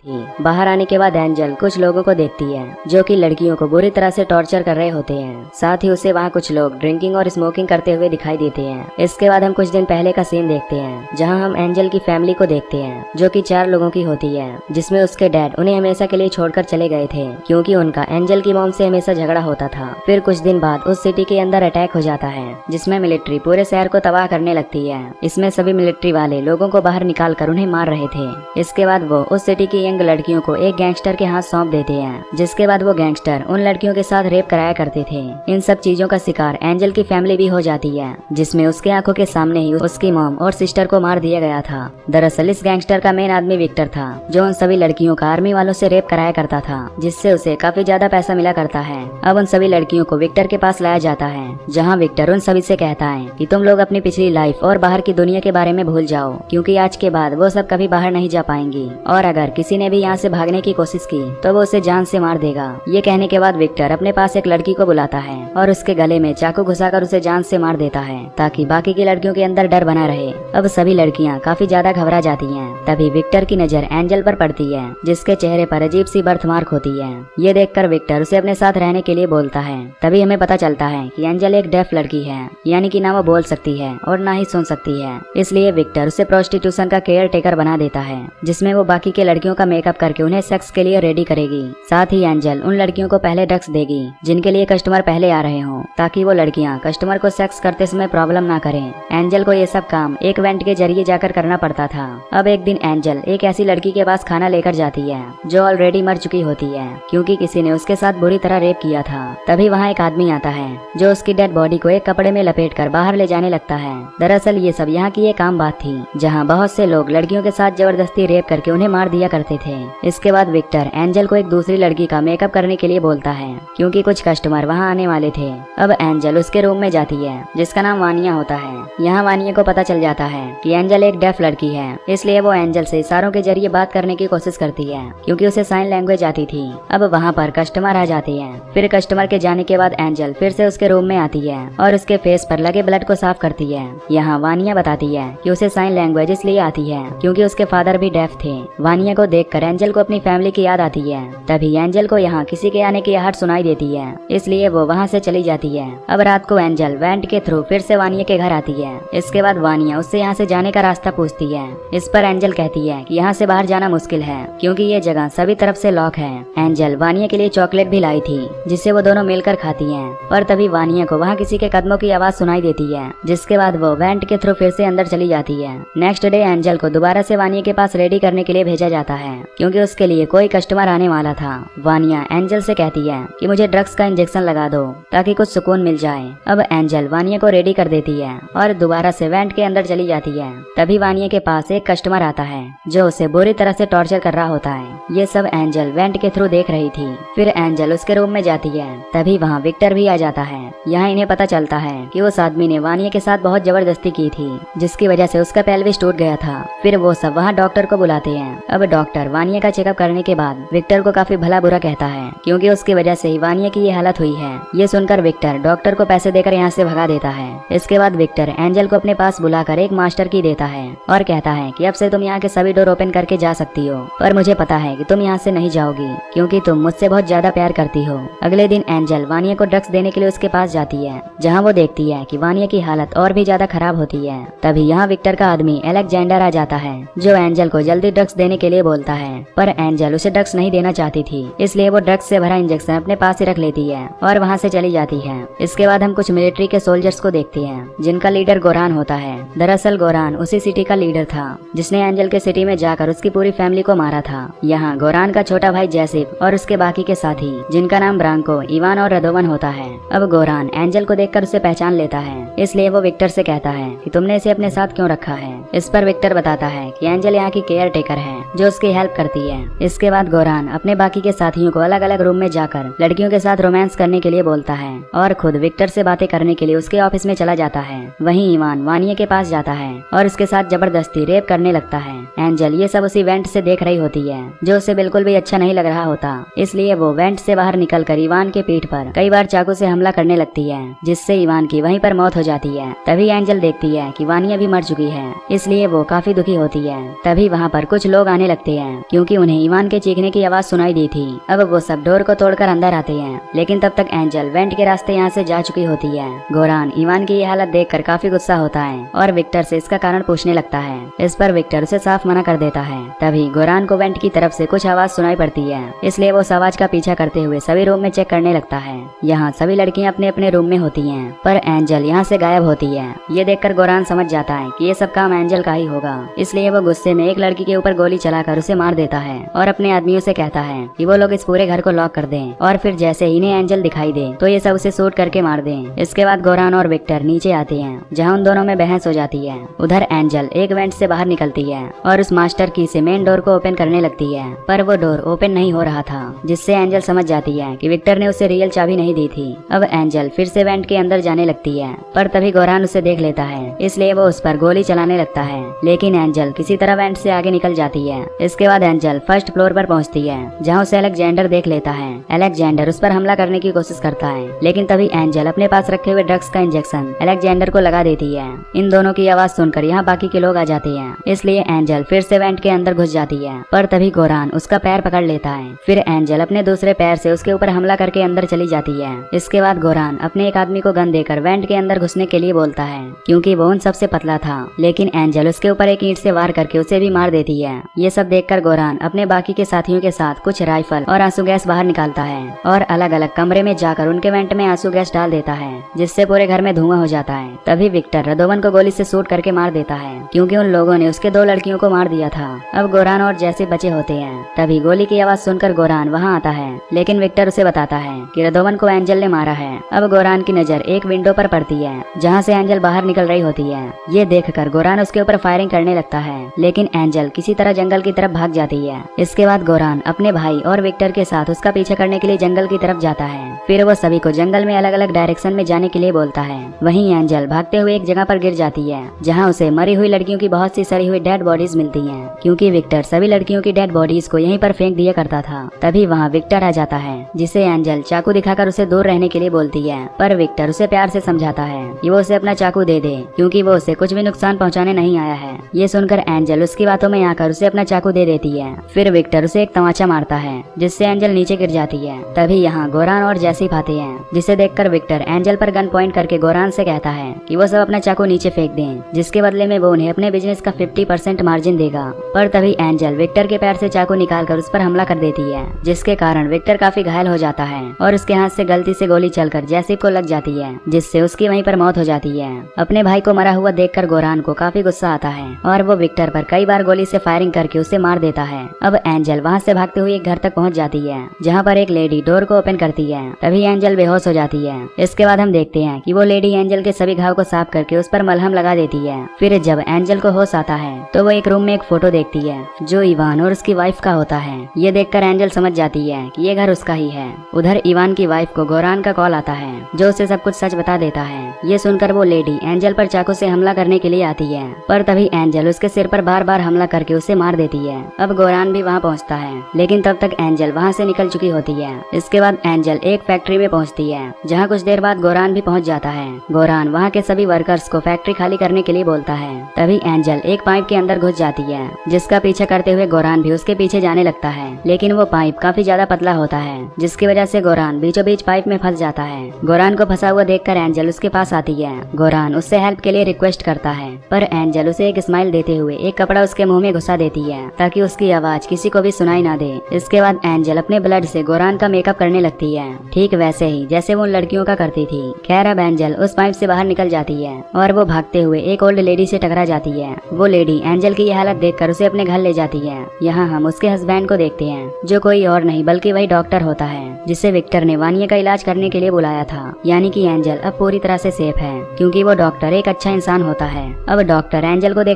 थी। बाहर आने के बाद एंजल कुछ लोगों को देखती है जो कि लड़कियों को बुरी तरह से टॉर्चर कर रहे होते हैं। साथ ही उसे वहाँ कुछ लोग ड्रिंकिंग और स्मोकिंग करते हुए दिखाई देते हैं। इसके बाद हम कुछ दिन पहले का सीन देखते हैं जहाँ हम एंजल की फैमिली को देखते हैं जो कि 4 लोगों की होती है, जिसमें उसके डैड उन्हें हमेशा के लिए छोड़कर चले गए थे क्योंकि उनका एंजल की मॉम से हमेशा झगड़ा होता था। फिर कुछ दिन बाद उस सिटी के अंदर अटैक हो जाता है जिसमें मिलिट्री पूरे शहर को तबाह करने लगती है। इसमें सभी मिलिट्री वाले लोगों को बाहर निकाल कर उन्हें मार रहे थे। इसके बाद वो उस सिटी की यंग लड़कियों को एक गैंगस्टर के हाथ सौंप देते हैं, जिसके बाद वो गैंगस्टर उन लड़कियों के साथ रेप कराया करते थे। इन सब चीजों का शिकार एंजल की फैमिली भी हो जाती है, जिसमें उसके आंखों के सामने ही उसकी मॉम और सिस्टर को मार दिया गया था। दरअसल इस गैंगस्टर का मेन आदमी विक्टर था जो उन सभी लड़कियों का आर्मी वालों से रेप कराया करता था, जिससे उसे काफी ज्यादा पैसा मिला करता है। अब उन सभी लड़कियों को विक्टर के पास लाया जाता है जहाँ विक्टर उन सभी से कहता है कि तुम लोग अपनी पिछली लाइफ और बाहर की दुनिया के बारे में भूल जाओ, क्योंकि आज के बाद वो सब कभी बाहर नहीं जा पाएंगी और अगर किसी ने भी यहाँ से भागने की कोशिश की तो वो उसे जान से मार देगा। ये कहने के बाद विक्टर अपने पास एक लड़की को बुलाता है और उसके गले में चाकू घुसाकर उसे जान से मार देता है ताकि बाकी की लड़कियों के अंदर डर बना रहे। अब सभी लड़कियाँ काफी ज्यादा घबरा जाती हैं। तभी विक्टर की नजर एंजल पर पड़ती है जिसके चेहरे पर अजीब सी बर्थ मार्क होती है। ये देखकर विक्टर उसे अपने साथ रहने के लिए बोलता है। तभी हमें पता चलता है कि एंजल एक डेफ लड़की है, यानी कि ना वो बोल सकती है और ना ही सुन सकती है। इसलिए विक्टर उसे प्रोस्टिट्यूशन का केयर टेकर बना देता है, जिसमें वो बाकी के लड़कियों का मेकअप करके उन्हें सेक्स के लिए रेडी करेगी। साथ ही एंजल उन लड़कियों को पहले ड्रग्स देगी जिनके लिए कस्टमर पहले आ रहे हों, ताकि वो लड़कियां कस्टमर को सेक्स करते समय प्रॉब्लम ना करें। एंजल को ये सब काम एक वेंट के जरिए जाकर करना पड़ता था। अब एक दिन एंजल एक ऐसी लड़की के पास खाना लेकर जाती है जो ऑलरेडी मर चुकी होती है क्योंकि किसी ने उसके साथ बुरी तरह रेप किया था। तभी वहाँ एक आदमी आता है जो उसकी डेड बॉडी को एक कपड़े में लपेट कर बाहर ले जाने लगता है। दरअसल ये सब यहाँ की एक आम बात थी जहाँ बहुत से लोग लड़कियों के साथ जबरदस्ती रेप करके उन्हें मार दिया करते थे। इसके बाद विक्टर एंजल को एक दूसरी लड़की का मेकअप करने के लिए बोलता है क्योंकि कुछ कस्टमर वहाँ आने वाले थे। अब एंजल उसके रूम में जाती है जिसका नाम वानिया होता है। यहाँ वानिया को पता चल जाता है कि एंजल एक डेफ लड़की है, इसलिए वो एंजल से इशारों के जरिए बात करने की कोशिश करती है क्योंकि उसे साइन लैंग्वेज आती थी। अब वहाँ पर कस्टमर आ जाते हैं। फिर कस्टमर के जाने के बाद एंजल फिर से उसके रूम में आती है और उसके फेस पर लगे ब्लड को साफ करती है। यहाँ वानिया बताती है कि उसे साइन लैंग्वेज इसलिए आती है क्योंकि उसके फादर भी डेफ थे। वानिया को देखकर एंजल को अपनी फैमिली की याद आती है। तभी एंजल को यहाँ किसी के आने की आहट सुनाई देती है, इसलिए वो वहाँ से चली जाती है। अब रात को एंजल वेंट के थ्रू फिर से वानिया के घर आती है। इसके बाद वानिया उससे यहाँ से जाने का रास्ता पूछती है। इस पर एंजल कहती है कि यहाँ से बाहर जाना मुश्किल है क्योंकि ये जगह सभी तरफ से लॉक है। एंजल वानिया के लिए चॉकलेट भी लाई थी जिसे वो दोनों मिलकर खाती हैं। पर तभी वानिया को वहाँ किसी के कदमों की आवाज सुनाई देती है, जिसके बाद वो वेंट के थ्रू फिर से अंदर चली जाती है। नेक्स्ट डे एंजल को दोबारा से वानिया के पास रेडी करने के लिए भेजा जाता है क्योंकि उसके लिए कोई कस्टमर आने वाला था। वानिया एंजल से कहती है कि मुझे ड्रग्स का इंजेक्शन लगा दो ताकि कुछ सुकून मिल जाए। अब एंजल वानिया को रेडी कर देती है और दोबारा से वेंट के अंदर चली जाती है। तभी वानिया के पास एक कस्टमर आता है जो उसे बुरी तरह से टॉर्चर कर रहा होता है। ये सब एंजल वेंट के थ्रू देख रही थी। फिर एंजल उसके रूम में जाती है। तभी वहाँ विक्टर भी आ जाता है। यहाँ इन्हें पता चलता है कि उस आदमी ने वानिया के साथ बहुत जबरदस्ती की थी जिसकी वजह से उसका पेल्विस टूट गया था। फिर वो सब वहाँ डॉक्टर को बुलाते हैं। अब डॉक्टर वानिया का चेकअप करने के बाद विक्टर को काफी भला बुरा कहता है क्योंकि उसकी वजह से ही वानिया की ये हालत हुई है। ये सुनकर विक्टर डॉक्टर को पैसे देकर यहाँ से भगा देता है। इसके बाद विक्टर एंजल को अपने पास बुलाकर एक मास्टर की देता है और कहता है कि अब से तुम यहाँ के सभी डोर ओपन करके जा सकती हो, पर मुझे पता है कि तुम यहाँ से नहीं जाओगी क्योंकि तुम मुझसे बहुत ज्यादा प्यार करती हो। अगले दिन एंजल वानिया को ड्रग्स देने के लिए उसके पास जाती है जहाँ वो देखती है कि वानिया की हालत और भी ज्यादा खराब होती है। तभी यहाँ विक्टर का आदमी अलेक्जेंडर आ जाता है जो एंजल को जल्दी ड्रग्स देने के लिए बोलता है, पर एंजल उसे ड्रग्स नहीं देना चाहती थी, इसलिए वो ड्रग्स से भरा इंजेक्शन अपने पास ही रख लेती है और वहाँ से चली जाती है। इसके बाद हम कुछ मिलिट्री के सोल्जर्स को देखते हैं जिनका लीडर गोरान होता है। दरअसल गोरान उसी सिटी का लीडर था जिसने एंजल के सिटी में जाकर उसकी पूरी फैमिली को मारा था। यहाँ गोरान का छोटा भाई जैसिप और उसके बाकी के साथी जिनका नाम ब्रांको, इवान और रदोवन होता है। अब गोरान एंजल को देखकर उसे पहचान लेता है, इसलिए वो विक्टर से कहता है कि तुमने इसे अपने साथ क्यों रखा है। इस पर विक्टर बताता है कि एंजल यहाँ की केयर टेकर है जो उसकी हेल्प करती है। इसके बाद गोरान अपने बाकी के साथियों को अलग अलग रूम में जाकर लड़कियों के साथ रोमांस करने के लिए बोलता है और खुद विक्टर से बातें करने के लिए उसके ऑफिस में चला जाता है। वहीं इवान वानिया के पास जाता है और उसके साथ जबरदस्ती रेप करने लगता है। एंजल ये सब उसी वेंट से देख रही होती है जो उसे बिल्कुल भी अच्छा नहीं लग रहा होता, इसलिए वो वेंट से बाहर निकलकर इवान के पीठ पर कई बार चाकू से हमला करने लगती है जिससे इवान की वहीं पर मौत हो जाती है। तभी एंजल देखती है कि वानिया भी मर चुकी है, इसलिए वो काफी दुखी होती है। तभी वहाँ पर कुछ लोग आने लगते हैं हैं क्योंकि उन्हें इवान के चीखने की आवाज सुनाई दी थी। अब वो सब डोर को तोड़कर अंदर आते हैं, लेकिन तब तक एंजल वेंट के रास्ते यहाँ से जा चुकी होती है। गोरान इवान की ये हालत देखकर काफी गुस्सा होता है और विक्टर से इसका कारण पूछने लगता है। इस पर विक्टर उसे साफ मना कर देता है। तभी गोरान को वेंट की तरफ से कुछ आवाज सुनाई पड़ती है, इसलिए वो उस आवाज का पीछा करते हुए सभी रूम में चेक करने लगता है। यहाँ सभी लड़कियां अपने अपने रूम में होती हैं, पर एंजल यहाँ से गायब होती है। ये देखकर गोरान समझ जाता है कि ये सब काम एंजल का ही होगा, इसलिए वो गुस्से में एक लड़की के ऊपर गोली चलाकर उसे मार देता है और अपने आदमियों से कहता है कि वो लोग इस पूरे घर को लॉक कर दें और फिर जैसे ही इन्हें एंजल दिखाई दे तो ये सब उसे शूट करके मार दें। इसके बाद गोरान और विक्टर नीचे आते हैं, जहाँ उन दोनों में बहस हो जाती है। उधर एंजल एक वेंट से बाहर निकलती है और उस मास्टर की से मेन डोर को ओपन करने लगती है, पर वो डोर ओपन नहीं हो रहा था, जिससे एंजल समझ जाती है कि विक्टर ने उसे रियल चाबी नहीं दी थी। अब एंजल फिर से वेंट के अंदर जाने लगती है, पर तभी गोरान उसे देख लेता है, इसलिए वो उस पर गोली चलाने लगता है, लेकिन एंजल किसी तरह वेंट से आगे निकल जाती है। इसके बाद एंजल फर्स्ट फ्लोर पर पहुंचती है, जहां उसे अलेक्जेंडर देख लेता है। अलेक्जेंडर उस पर हमला करने की कोशिश करता है, लेकिन तभी एंजल अपने पास रखे हुए ड्रग्स का इंजेक्शन अलेक्जेंडर को लगा देती है। इन दोनों की आवाज सुनकर यहाँ बाकी के लोग आ जाते हैं, इसलिए एंजल फिर से वेंट के अंदर घुस जाती है, पर तभी गोरान उसका पैर पकड़ लेता है। फिर एंजल अपने दूसरे पैर से उसके ऊपर हमला करके अंदर चली जाती है। इसके बाद गोरान अपने एक आदमी को गन देकर वेंट के अंदर घुसने के लिए बोलता है, क्योंकि वो उन सबसे पतला था, लेकिन एंजल उसके ऊपर एक ईंट से वार करके उसे भी मार देती है। ये सब देखकर गोरान अपने बाकी के साथियों के साथ कुछ राइफल और आंसू गैस बाहर निकालता है और अलग अलग कमरे में जाकर उनके वेंट में आंसू गैस डाल देता है, जिससे पूरे घर में धुआं हो जाता है। तभी विक्टर रदोवन को गोली से शूट करके मार देता है, क्योंकि उन लोगों ने उसके 2 लड़कियों को मार दिया था। अब गोरान और जैसे बचे होते हैं। तभी गोली की आवाज सुनकर गोरान वहाँ आता है, लेकिन विक्टर उसे बताता है कि रदोवन को एंजल ने मारा है। अब गोरान की नजर एक विंडो पर पड़ती है, जहाँ से एंजल बाहर निकल रही होती है। ये देखकर गोरान उसके ऊपर फायरिंग करने लगता है, लेकिन एंजल किसी तरह जंगल की तरफ भाग जाती है। इसके बाद गोरान अपने भाई और विक्टर के साथ उसका पीछा करने के लिए जंगल की तरफ जाता है। फिर वो सभी को जंगल में अलग अलग डायरेक्शन में जाने के लिए बोलता है। वहीं एंजल भागते हुए एक जगह पर गिर जाती है, जहाँ उसे मरी हुई लड़कियों की बहुत सी सड़ी हुई डेड बॉडीज मिलती हैं, क्योंकि विक्टर सभी लड़कियों की डेड बॉडीज को यहीं पर फेंक दिया करता था। तभी वहाँ विक्टर आ जाता है, जिसे एंजल चाकू दिखाकर उसे दूर रहने के लिए बोलती है, पर विक्टर उसे प्यार से समझाता है कि वो उसे अपना चाकू दे दे, क्योंकि वो उसे कुछ भी नुकसान पहुँचाने नहीं आया है। ये सुनकर एंजल उसकी बातों में आकर उसे अपना चाकू दे देती है। फिर विक्टर उसे एक तमाचा मारता है, जिससे एंजल नीचे गिर जाती है। तभी यहाँ गोरान और जैसी आते हैं, जिसे देखकर विक्टर एंजल पर गन पॉइंट करके गोरान से कहता है कि वो सब अपना चाकू नीचे फेंक दें, जिसके बदले में वो उन्हें अपने बिजनेस का 50% मार्जिन देगा। पर तभी एंजल विक्टर के पैर से चाकू निकालकर उस पर हमला कर देती है, जिसके कारण विक्टर काफी घायल हो जाता है और उसके हाथ से गलती से गोली चलकर जैसी को लग जाती है, जिससे उसकी वहीं पर मौत हो जाती है। अपने भाई को मरा हुआ देखकर गोरान को काफी गुस्सा आता है और वो विक्टर पर कई बार गोली से फायरिंग करके उसे मार देता है। अब एंजल वहाँ से भागते हुए एक घर तक पहुँच जाती है, जहाँ पर एक लेडी डोर को ओपन करती है। तभी एंजल बेहोश हो जाती है। इसके बाद हम देखते हैं कि वो लेडी एंजल के सभी घाव को साफ करके उस पर मलहम लगा देती है। फिर जब एंजल को होश आता है तो वो एक रूम में एक फोटो देखती है, जो इवान और उसकी वाइफ का होता है। ये देखकर एंजल समझ जाती है कि ये घर उसका ही है। उधर इवान की वाइफ को गोरान का कॉल आता है, जो उसे सब कुछ सच बता देता है। ये सुनकर वो लेडी एंजल पर चाकू से हमला करने के लिए आती है, पर तभी एंजल उसके सिर पर बार बार हमला करके उसे मार देती है। अब गोरान भी वहाँ पहुँचता है, लेकिन तब तक एंजल वहाँ से निकल चुकी होती है। इसके बाद एंजल एक फैक्ट्री में पहुँचती है, जहाँ कुछ देर बाद गोरान भी पहुँच जाता है। गोरान वहाँ के सभी वर्कर्स को फैक्ट्री खाली करने के लिए बोलता है। तभी एंजल एक पाइप के अंदर घुस जाती है, जिसका पीछा करते हुए गोरान भी उसके पीछे जाने लगता है, लेकिन वो पाइप काफी ज्यादा पतला होता है, जिसकी वजह से गोरान बीचों बीच पाइप में फंस जाता है। गोरान को फंसा हुआ देखकर एंजल उसके पास आती है। गोरान उससे हेल्प के लिए रिक्वेस्ट करता है, पर एंजल उसे एक स्माइल देते हुए एक कपड़ा उसके मुंह में घुसा देती है, ताकि उसकी आवाज किसी को भी सुनाई ना दे। इसके बाद एंजल अपने ब्लड से गोरान का मेकअप करने लगती है, ठीक वैसे ही जैसे वो लड़कियों का करती थी। खैर अब एंजल उस पाइप से बाहर निकल जाती है और वो भागते हुए एक ओल्ड लेडी से टकरा जाती है। वो लेडी एंजल की ये हालत देखकर उसे अपने घर ले जाती है। यहाँ हम उसके हस्बैंड को देखते हैं, जो कोई और नहीं बल्कि वही डॉक्टर होता है, जिसे विक्टर ने वानिया का इलाज करने के लिए बुलाया था। यानी कि एंजल अब पूरी तरह से सेफ है, क्योंकि वो डॉक्टर एक अच्छा इंसान होता है। अब डॉक्टर एंजल को देख